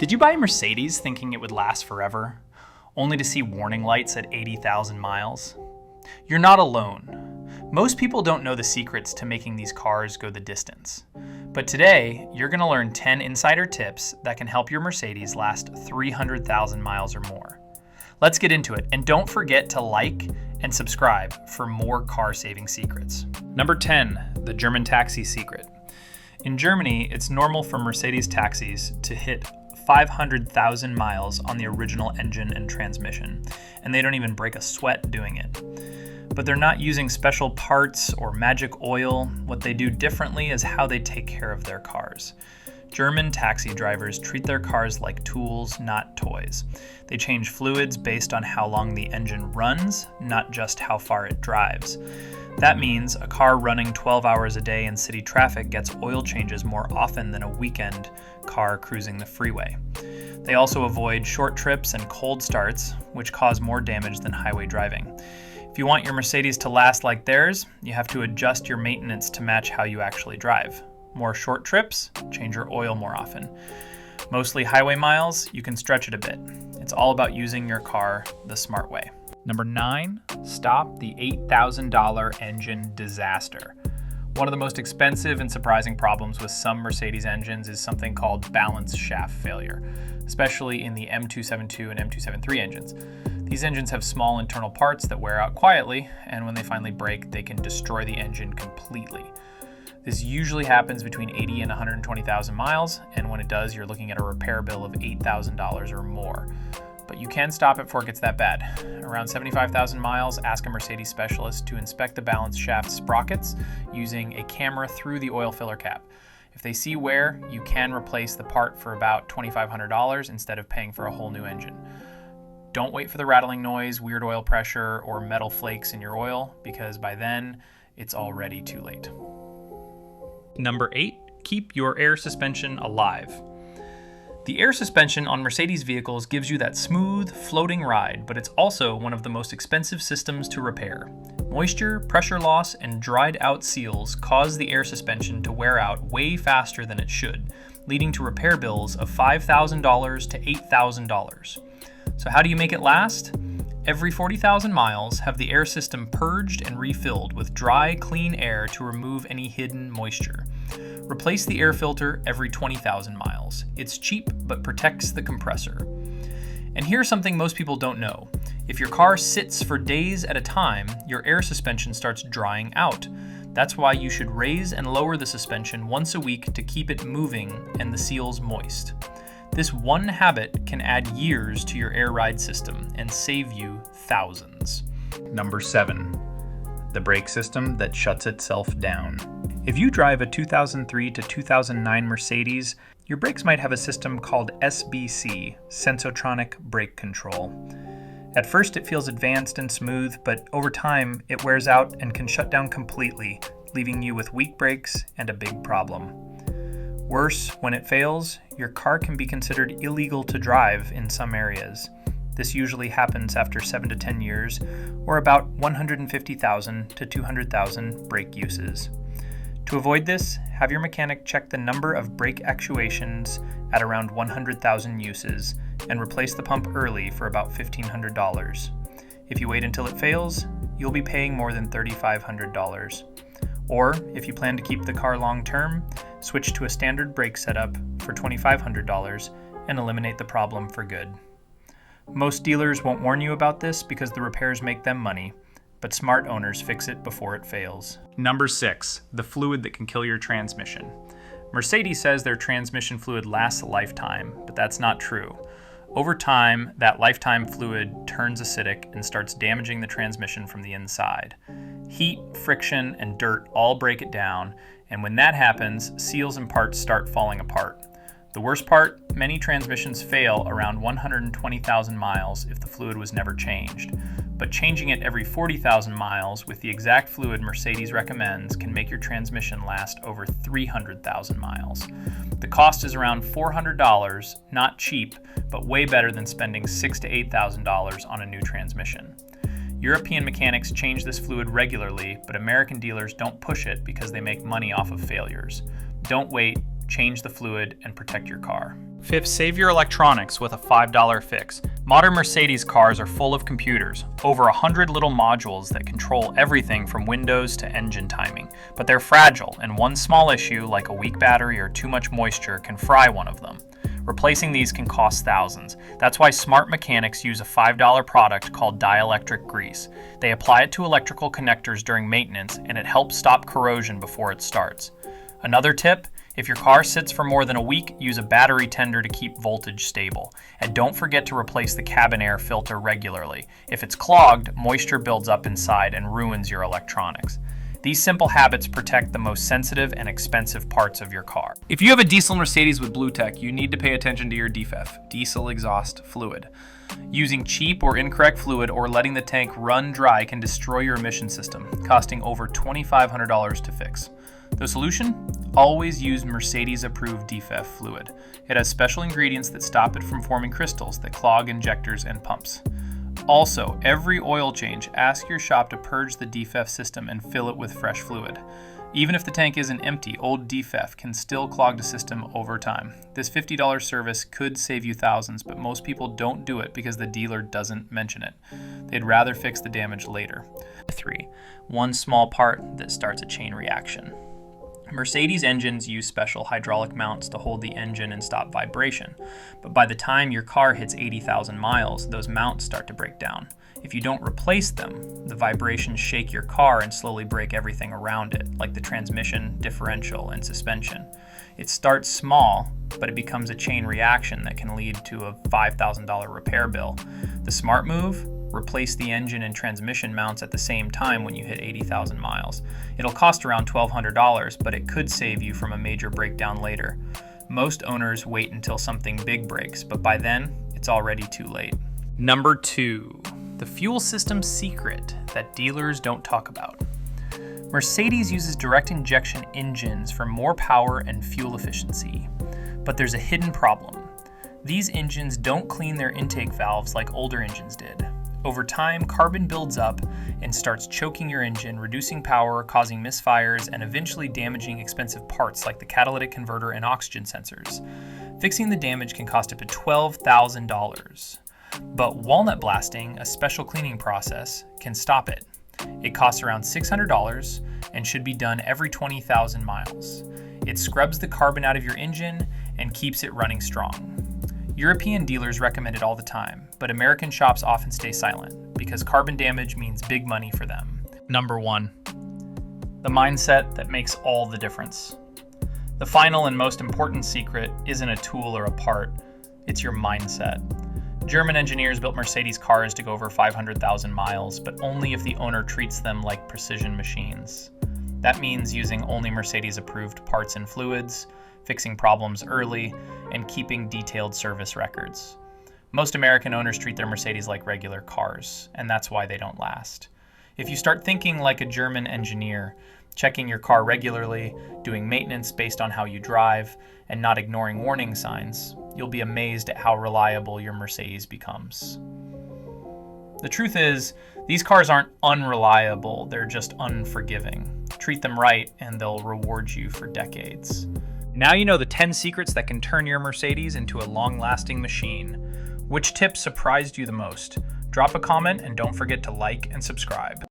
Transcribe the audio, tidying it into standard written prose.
Did you buy a Mercedes thinking it would last forever, only to see warning lights at 80,000 miles? You're not alone. Most people don't know the secrets to making these cars go the distance. But today, you're going to learn 10 insider tips that can help your Mercedes last 300,000 miles or more. Let's get into it, and don't forget to like and subscribe for more car-saving secrets. Number 10, the German taxi secret. In Germany, it's normal for Mercedes taxis to hit 500,000 miles on the original engine and transmission, and they don't even break a sweat doing it. But they're not using special parts or magic oil. What they do differently is how they take care of their cars. German taxi drivers treat their cars like tools, not toys. They change fluids based on how long the engine runs, not just how far it drives. That means a car running 12 hours a day in city traffic gets oil changes more often than a weekend car cruising the freeway. They also avoid short trips and cold starts, which cause more damage than highway driving. If you want your Mercedes to last like theirs, you have to adjust your maintenance to match how you actually drive. More short trips, change your oil more often. Mostly highway miles, you can stretch it a bit. It's all about using your car the smart way. Number 9, stop the $8,000 engine disaster. One of the most expensive and surprising problems with some Mercedes engines is something called balance shaft failure, especially in the M272 and M273 engines. These engines have small internal parts that wear out quietly, and when they finally break, they can destroy the engine completely. This usually happens between 80 and 120,000 miles, and when it does, you're looking at a repair bill of $8,000 or more. But you can stop it before it gets that bad. Around 75,000 miles, ask a Mercedes specialist to inspect the balance shaft sprockets using a camera through the oil filler cap. If they see wear, you can replace the part for about $2,500 instead of paying for a whole new engine. Don't wait for the rattling noise, weird oil pressure, or metal flakes in your oil, because by then, it's already too late. Number 8, keep your air suspension alive. The air suspension on Mercedes vehicles gives you that smooth, floating ride, but it's also one of the most expensive systems to repair. Moisture, pressure loss, and dried out seals cause the air suspension to wear out way faster than it should, leading to repair bills of $5,000 to $8,000. So how do you make it last? Every 40,000 miles, have the air system purged and refilled with dry, clean air to remove any hidden moisture. Replace the air filter every 20,000 miles. It's cheap, but protects the compressor. And here's something most people don't know. If your car sits for days at a time, your air suspension starts drying out. That's why you should raise and lower the suspension once a week to keep it moving and the seals moist. This one habit can add years to your air ride system and save you thousands. Number 7, the brake system that shuts itself down. If you drive a 2003 to 2009 Mercedes, your brakes might have a system called SBC, Sensotronic Brake Control. At first it feels advanced and smooth, but over time it wears out and can shut down completely, leaving you with weak brakes and a big problem. Worse, when it fails, your car can be considered illegal to drive in some areas. This usually happens after 7 to 10 years, or about 150,000 to 200,000 brake uses. To avoid this, have your mechanic check the number of brake actuations at around 100,000 uses and replace the pump early for about $1,500. If you wait until it fails, you'll be paying more than $3,500. Or, if you plan to keep the car long term, switch to a standard brake setup for $2,500 and eliminate the problem for good. Most dealers won't warn you about this because the repairs make them money, but smart owners fix it before it fails. Number 6, the fluid that can kill your transmission. Mercedes says their transmission fluid lasts a lifetime, but that's not true. Over time, that lifetime fluid turns acidic and starts damaging the transmission from the inside. Heat, friction, and dirt all break it down, and when that happens, seals and parts start falling apart. The worst part, many transmissions fail around 120,000 miles if the fluid was never changed. But changing it every 40,000 miles with the exact fluid Mercedes recommends can make your transmission last over 300,000 miles. The cost is around $400, not cheap, but way better than spending $6,000 to $8,000 on a new transmission. European mechanics change this fluid regularly, but American dealers don't push it because they make money off of failures. Don't wait, change the fluid, and protect your car. Fifth, save your electronics with a $5 fix. Modern Mercedes cars are full of computers, over 100 little modules that control everything from windows to engine timing. But they're fragile, and one small issue, like a weak battery or too much moisture, can fry one of them. Replacing these can cost thousands. That's why smart mechanics use a $5 product called dielectric grease. They apply it to electrical connectors during maintenance, and it helps stop corrosion before it starts. Another tip: if your car sits for more than a week, use a battery tender to keep voltage stable. And don't forget to replace the cabin air filter regularly. If it's clogged, moisture builds up inside and ruins your electronics. These simple habits protect the most sensitive and expensive parts of your car. If you have a diesel Mercedes with Bluetec, you need to pay attention to your DFEF, diesel exhaust fluid. Using cheap or incorrect fluid or letting the tank run dry can destroy your emission system, costing over $2,500 to fix. The solution? Always use Mercedes-approved DFEF fluid. It has special ingredients that stop it from forming crystals that clog injectors and pumps. Also, every oil change, ask your shop to purge the DFEF system and fill it with fresh fluid. Even if the tank isn't empty, old DFEF can still clog the system over time. This $50 service could save you thousands, but most people don't do it because the dealer doesn't mention it. They'd rather fix the damage later. 3. One small part that starts a chain reaction. Mercedes engines use special hydraulic mounts to hold the engine and stop vibration, but by the time your car hits 80,000 miles, those mounts start to break down. If you don't replace them, the vibrations shake your car and slowly break everything around it, like the transmission, differential, and suspension. It starts small, but it becomes a chain reaction that can lead to a $5,000 repair bill. The smart move? Replace the engine and transmission mounts at the same time when you hit 80,000 miles. It'll cost around $1,200, but it could save you from a major breakdown later. Most owners wait until something big breaks, but by then, it's already too late. Number 2, the fuel system secret that dealers don't talk about. Mercedes uses direct injection engines for more power and fuel efficiency, but there's a hidden problem. These engines don't clean their intake valves like older engines did. Over time, carbon builds up and starts choking your engine, reducing power, causing misfires, and eventually damaging expensive parts like the catalytic converter and oxygen sensors. Fixing the damage can cost up to $12,000. But walnut blasting, a special cleaning process, can stop it. It costs around $600 and should be done every 20,000 miles. It scrubs the carbon out of your engine and keeps it running strong. European dealers recommend it all the time, but American shops often stay silent because carbon damage means big money for them. Number 1, the mindset that makes all the difference. The final and most important secret isn't a tool or a part, it's your mindset. German engineers built Mercedes cars to go over 500,000 miles, but only if the owner treats them like precision machines. That means using only Mercedes-approved parts and fluids, fixing problems early, and keeping detailed service records. Most American owners treat their Mercedes like regular cars, and that's why they don't last. If you start thinking like a German engineer, checking your car regularly, doing maintenance based on how you drive, and not ignoring warning signs, you'll be amazed at how reliable your Mercedes becomes. The truth is, these cars aren't unreliable, they're just unforgiving. Treat them right, and they'll reward you for decades. Now you know the 10 secrets that can turn your Mercedes into a long-lasting machine. Which tip surprised you the most? Drop a comment and don't forget to like and subscribe.